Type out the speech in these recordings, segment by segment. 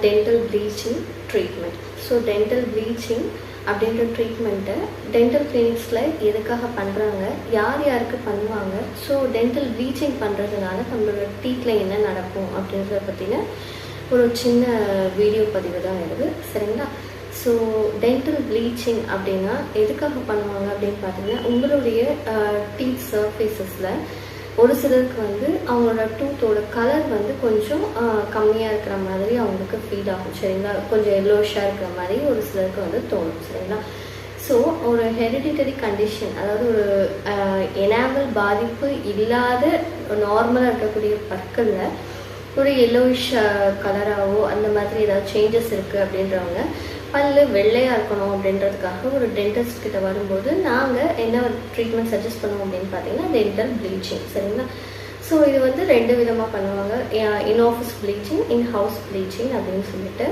Dental bleaching treatment. So dental bleaching அப்படின்ற ட்ரீட்மெண்ட்டை dental கிளினிக்ஸில் எதுக்காக பண்ணுறாங்க, யார் யாருக்கு பண்ணுவாங்க, ஸோ டென்டல் ப்ளீச்சிங் பண்ணுறதுனால நம்மளோட டீத்தில் என்ன நடக்கும் அப்படின்றத பற்றின ஒரு சின்ன வீடியோ பதிவு தான் இருக்குது. சரிங்களா? ஸோ டென்டல் ப்ளீச்சிங் அப்படின்னா எதுக்காக பண்ணுவாங்க அப்படின்னு பார்த்தீங்கன்னா, உங்களுடைய டீத் சர்ஃபேஸஸில் ஒரு சிலருக்கு வந்து அவங்களோட டூத்தோட கலர் வந்து கொஞ்சம் கம்மியாக இருக்கிற மாதிரி அவங்களுக்கு ஃபீல் ஆகும். சரிங்களா? கொஞ்சம் எல்லோஷாக இருக்கிற மாதிரி ஒரு சிலருக்கு வந்து தோணும். சரிங்களா? ஸோ ஒரு ஹெரிடிட்டரி கண்டிஷன், அதாவது ஒரு எனாமல் பாதிப்பு இல்லாத நார்மலாக இருக்கக்கூடிய பற்களில் ஒரு எல்லோயிஷ் கலராகவோ அந்த மாதிரி ஏதாவது சேஞ்சஸ் இருக்குது அப்படின்றவங்க பல்லு வெள்ளையாக இருக்கணும் அப்படின்றதுக்காக ஒரு டென்டிஸ்ட் கிட்ட வரும்போது நாங்கள் என்ன ட்ரீட்மெண்ட் சஜஸ்ட் பண்ணுவோம் அப்படின்னு பார்த்தீங்கன்னா டென்டல் ப்ளீச்சிங். சரிங்களா? ஸோ இது வந்து 2 விதமாக பண்ணுவாங்க. In office bleaching, in house bleaching அப்படின்னு சொல்லிட்டு.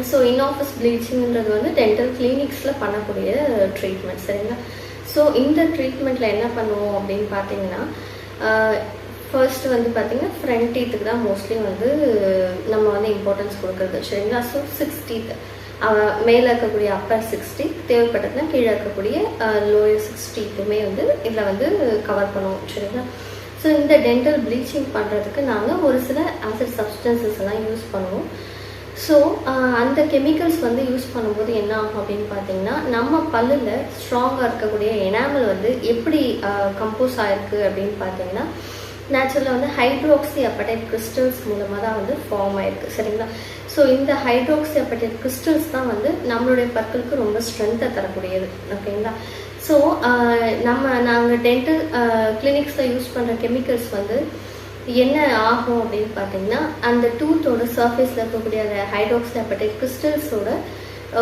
ஸோ இன் ஆஃபீஸ் ப்ளீச்சிங்கிறது வந்து டென்டல் கிளினிக்ஸில் பண்ணக்கூடிய ட்ரீட்மெண்ட். சரிங்களா? ஸோ இந்த ட்ரீட்மெண்ட்டில் என்ன பண்ணுவோம் அப்படின்னு பார்த்தீங்கன்னா, ஃபர்ஸ்ட் வந்து பார்த்தீங்கன்னா ஃப்ரண்ட் டீத்துக்கு தான் மோஸ்ட்லி வந்து நம்ம வந்து இம்பார்ட்டன்ஸ் கொடுக்குறது. சரிங்களா? ஸோ 6 டீத், மேலே இருக்கக்கூடிய அப்பர் 6 டீத், தேவைப்பட்டதுன்னா கீழே இருக்கக்கூடிய லோயர் 6 டீத்துமே வந்து இதில் வந்து கவர் பண்ணுவோம். சரிங்களா? ஸோ இந்த டென்டல் ப்ளீச்சிங் பண்ணுறதுக்கு நாங்கள் ஒரு சில ஆசிட் சப்ஸ்டன்சஸ் எல்லாம் யூஸ் பண்ணுவோம். ஸோ அந்த கெமிக்கல்ஸ் வந்து யூஸ் பண்ணும்போது என்ன ஆகும் அப்படின்னு பார்த்தீங்கன்னா, நம்ம பல்லில் ஸ்ட்ராங்காக இருக்கக்கூடிய எனாமல் வந்து எப்படி கம்போஸ் ஆகிருக்கு அப்படின்னு பார்த்தீங்கன்னா, நேச்சுரலாக வந்து ஹைட்ரோக்சி அப்படைட் கிறிஸ்டல்ஸ் மூலமாக தான் வந்து ஃபார்ம் ஆயிருக்கு. சரிங்களா? ஸோ இந்த ஹைட்ரோக்சி அப்படைட் கிறிஸ்டல்ஸ் தான் வந்து நம்மளுடைய பற்களுக்கு ரொம்ப ஸ்ட்ரென்த்தை தரக்கூடியது. ஓகேங்களா? ஸோ நாங்கள் டென்டல் கிளினிக்ஸில் யூஸ் பண்ணுற கெமிக்கல்ஸ் வந்து என்ன ஆகும் அப்படின்னு பார்த்தீங்கன்னா, அந்த டூத்தோட சர்ஃபேஸில் இருக்கக்கூடிய அந்த ஹைட்ரோக்சி அப்படைட் கிறிஸ்டல்ஸோட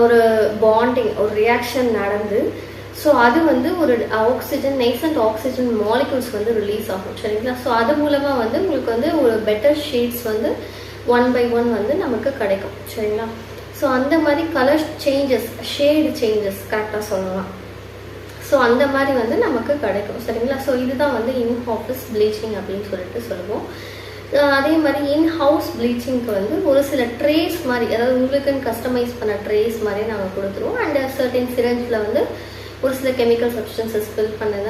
ஒரு பாண்டிங், ஒரு ரியாக்ஷன் நடந்து, ஸோ அது வந்து ஒரு ஆக்சிஜன், நேசன்ட் ஆக்சிஜன் மாலிகூல்ஸ் வந்து ரிலீஸ் ஆகும். சரிங்களா? ஸோ அது மூலமாக வந்து உங்களுக்கு வந்து ஒரு பெட்டர் ஷேட்ஸ் வந்து 1 by 1 வந்து நமக்கு கிடைக்கும். சரிங்களா? ஸோ அந்த மாதிரி கலர் சேஞ்சஸ், ஷேடு சேஞ்சஸ் கரெக்டாக சொல்லலாம். ஸோ அந்த மாதிரி வந்து நமக்கு கிடைக்கும். சரிங்களா? ஸோ இதுதான் வந்து இன் ஆஃபீஸ் ப்ளீச்சிங் அப்படின்னு சொல்லிட்டு சொல்லுவோம். அதே மாதிரி இன் ஹவுஸ் ப்ளீச்சிங்க்கு வந்து ஒரு சில ட்ரேஸ் மாதிரி, அதாவது உங்களுக்குன்னு கஸ்டமைஸ் பண்ண ட்ரேஸ் மாதிரி நாங்கள் கொடுத்துருவோம். அண்ட் சர்டன் சிரஞ்சில் வந்து ஒரு சில கெமிக்கல் சப்ஸ்டன்சஸ் ஃபில் பண்ணத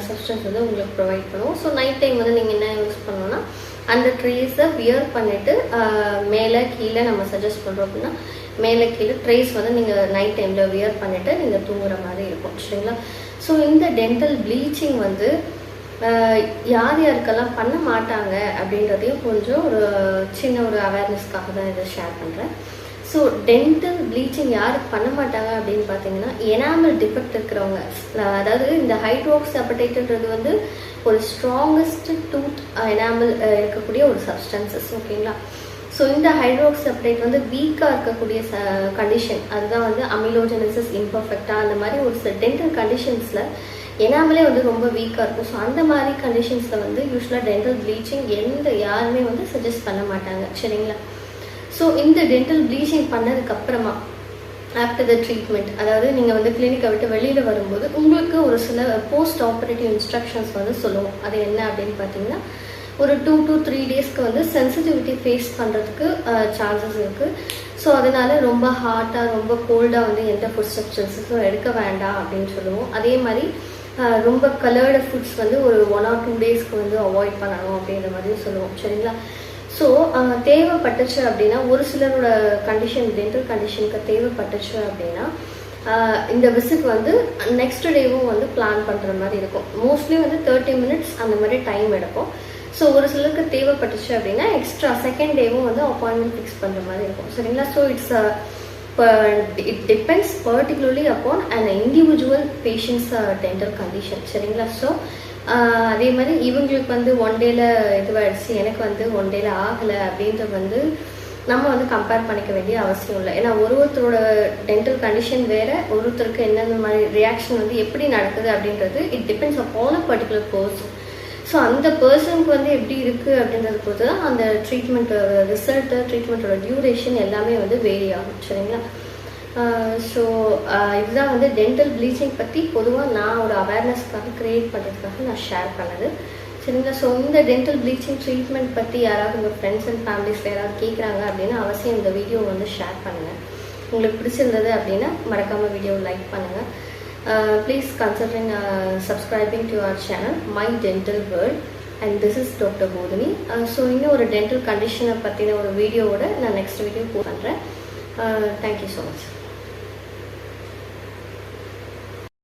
சப்ஸ்டன்ஸ் வந்து உங்களுக்கு ப்ரொவைட் பண்ணுவோம். ஸோ நைட் டைம் வந்து நீங்கள் என்ன யூஸ் பண்ணோன்னா, அந்த ட்ரேஸை வியர் பண்ணிவிட்டு மேலே கீழே நம்ம சஜஸ்ட் பண்ணுறோம் அப்படின்னா, மேலே கீழே ட்ரேஸ் வந்து நீங்கள் நைட் டைமில் வியர் பண்ணிவிட்டு நீங்கள் தூங்குற மாதிரி இருக்கும். சரிங்களா? ஸோ இந்த டென்டல் ப்ளீச்சிங் வந்து யார் யாருக்கெல்லாம் பண்ண மாட்டாங்க அப்படின்றதையும் கொஞ்சம் ஒரு சின்ன ஒரு அவேர்னஸ்க்காக தான் இதை ஷேர் பண்ணுறேன். ஸோ டென்டல் ப்ளீச்சிங் யாருக்கு பண்ண மாட்டாங்க அப்படின்னு பார்த்தீங்கன்னா, எனாமல் டிஃபெக்ட் இருக்கிறவங்க, அதாவது இந்த ஹைட்ரோக்சி அப்படைட்ன்றது வந்து ஒரு ஸ்ட்ராங்கஸ்ட் டூத் எனாமல் இருக்கக்கூடிய ஒரு சப்ஸ்டன்சஸ். ஓகேங்களா? ஸோ இந்த ஹைட்ரோக்சி அப்படைட் வந்து வீக்காக இருக்கக்கூடிய கண்டிஷன், அதுதான் வந்து அமிலோஜெனசிஸ் இம்பர்ஃபெக்டா, அந்த மாதிரி ஒரு சில டென்டல் கண்டிஷன்ஸில் எனாமலே வந்து ரொம்ப வீக்காக இருக்கும். ஸோ அந்த மாதிரி கண்டிஷன்ஸில் வந்து யூஸ்வலாக டென்டல் ப்ளீச்சிங் யாருமே வந்து சஜஸ்ட் பண்ண மாட்டாங்க. சரிங்களா? ஸோ இந்த டென்டல் ப்ளீச்சிங் பண்ணதுக்கப்புறமா ஆஃப்டர் த ட்ரீட்மெண்ட், அதாவது நீங்கள் வந்து கிளினிக்கை விட்டு வெளியில் வரும்போது உங்களுக்கு ஒரு சில போஸ்ட் ஆப்ரேட்டிவ் இன்ஸ்ட்ரக்ஷன்ஸ் வந்து சொல்லுவோம். அது என்ன அப்படின்னு பார்த்தீங்கன்னா, ஒரு 2 to 3 டேஸ்க்கு வந்து சென்சிட்டிவிட்டி ஃபேஸ் பண்ணுறதுக்கு சான்சஸ் இருக்குது. ஸோ அதனால் ரொம்ப ஹாட்டாக, ரொம்ப கோல்டாக வந்து எந்த ஃபுட் சப்ஸ்டன்ஸஸும் எடுக்க வேண்டாம் அப்படின்னு சொல்லுவோம். அதே மாதிரி ரொம்ப கலர்டு ஃபுட்ஸ் வந்து ஒரு 1 or 2 டேஸ்க்கு வந்து அவாய்ட் பண்ணணும் அப்படின்ற மாதிரியும் சொல்லுவோம். சரிங்களா? ஸோ தேவைப்பட்டுச்சு அப்படின்னா, ஒரு சிலரோட கண்டிஷன், டென்டல் கண்டிஷனுக்கு தேவைப்பட்டுச்சு அப்படின்னா இந்த விசிட் வந்து நெக்ஸ்ட் டேவும் வந்து பிளான் பண்ணுற மாதிரி இருக்கும். மோஸ்ட்லி வந்து 30 minutes அந்த மாதிரி டைம் எடுக்கும். ஸோ ஒரு சிலருக்கு தேவைப்பட்டுச்சு அப்படின்னா எக்ஸ்ட்ரா செகண்ட் டேவும் வந்து அப்பாயின்மெண்ட் ஃபிக்ஸ் பண்ணுற மாதிரி இருக்கும். சரிங்களா? So it depends particularly upon and individual patients dental condition. சரிங்களா? ஸோ அதே மாதிரி இவங்களுக்கு வந்து 1 டேல இதுவாகிடுச்சு, எனக்கு வந்து 1 டேல ஆகலை அப்படின்றது வந்து நம்ம வந்து கம்பேர் பண்ணிக்க வேண்டிய அவசியம் இல்லை. ஏன்னா ஒருத்தரோட டென்டல் கண்டிஷன் வேறு, ஒருத்தருக்கு என்னென்ன மாதிரி ரியாக்ஷன் வந்து எப்படி நடக்குது அப்படின்றது it depends upon a particular person. So அந்த பர்சனுக்கு வந்து எப்படி இருக்குது அப்படின்றத பொறுத்து தான் அந்த ட்ரீட்மெண்ட்டோட ரிசல்ட்டு, ட்ரீட்மெண்ட்டோட டியூரேஷன் எல்லாமே வந்து வேரி ஆகும். சரிங்களா? ஸோ இதுதான் வந்து டென்டல் ப்ளீச்சிங் பற்றி பொதுவாக நான் ஒரு அவேர்னஸ்க்காக க்ரியேட் பண்ணுறதுக்காக நான் ஷேர் பண்ணது. சரிங்களா? ஸோ இந்த டென்டல் ப்ளீச்சிங் ட்ரீட்மெண்ட் பற்றி யாராவது உங்கள் ஃப்ரெண்ட்ஸ் அண்ட் ஃபேமிலிஸில் யாராவது கேட்குறாங்க அப்படின்னா அவசியம் இந்த வீடியோ வந்து ஷேர் பண்ணுங்கள். உங்களுக்கு பிடிச்சிருந்தது அப்படின்னா மறக்காமல் வீடியோவை லைக் பண்ணுங்கள். Please considering subscribing to our channel My Dental World and this is doctor Bodhini. So இன்னும் ஒரு டென்டல் கண்டிஷனை பற்றின ஒரு வீடியோவோட நான் நெக்ஸ்ட் வீடியோ போஸ்ட் பண்ணுறேன். Thank you so much.